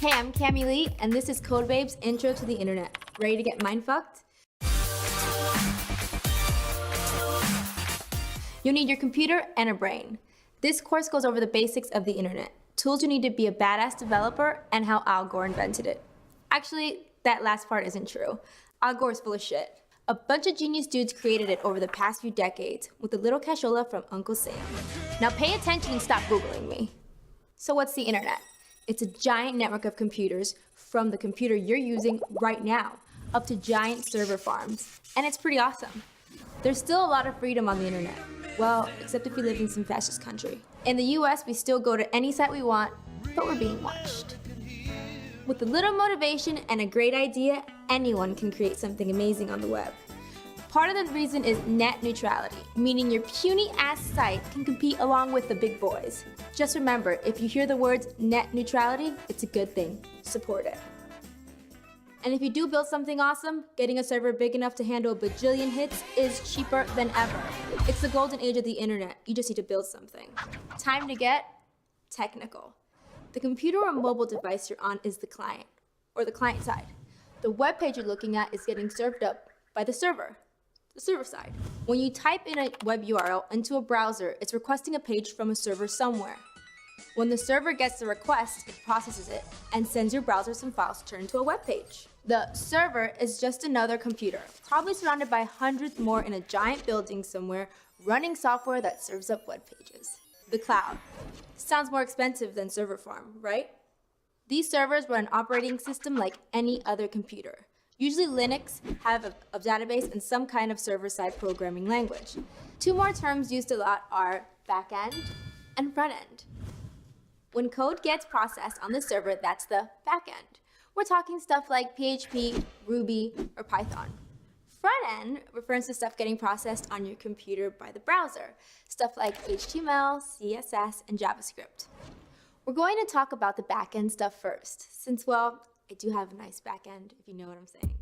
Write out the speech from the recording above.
Hey, I'm Cami Lee, and this is CodeBabe's Intro to the Internet. Ready to get mindfucked? You'll need your computer and a brain. This course goes over the basics of the internet, tools you need to be a badass developer, and how Al Gore invented it. Actually, that last part isn't true. Al Gore is full of shit. A bunch of genius dudes created it over the past few decades with a little cashola from Uncle Sam. Now pay attention and stop Googling me. So what's the internet? It's a giant network of computers, from the computer you're using right now up to giant server farms. And it's pretty awesome. There's still a lot of freedom on the internet. Well, except if you live in some fascist country. In the US, we still go to any site we want, but we're being watched. With a little motivation and a great idea, anyone can create something amazing on the web. Part of the reason is net neutrality, meaning your puny-ass site can compete along with the big boys. Just remember, if you hear the words net neutrality, it's a good thing. Support it. And if you do build something awesome, getting a server big enough to handle a bajillion hits is cheaper than ever. It's the golden age of the internet. You just need to build something. Time to get technical. The computer or mobile device you're on is the client, or the client side. The web page you're looking at is getting served up by the server side. When you type in a web URL into a browser, it's requesting a page from a server somewhere. When the server gets the request, it processes it and sends your browser some files to turn into a web page. The server is just another computer, probably surrounded by hundreds more in a giant building somewhere, running software that serves up web pages. The cloud. Sounds more expensive than server farm, right? These servers run an operating system like any other computer. Usually Linux have a database and some kind of server-side programming language. Two more terms used a lot are backend and frontend. When code gets processed on the server, that's the backend. We're talking stuff like PHP, Ruby, or Python. Frontend refers to stuff getting processed on your computer by the browser, stuff like HTML, CSS, and JavaScript. We're going to talk about the backend stuff first, since, well, I do have a nice backend, if you know what I'm saying.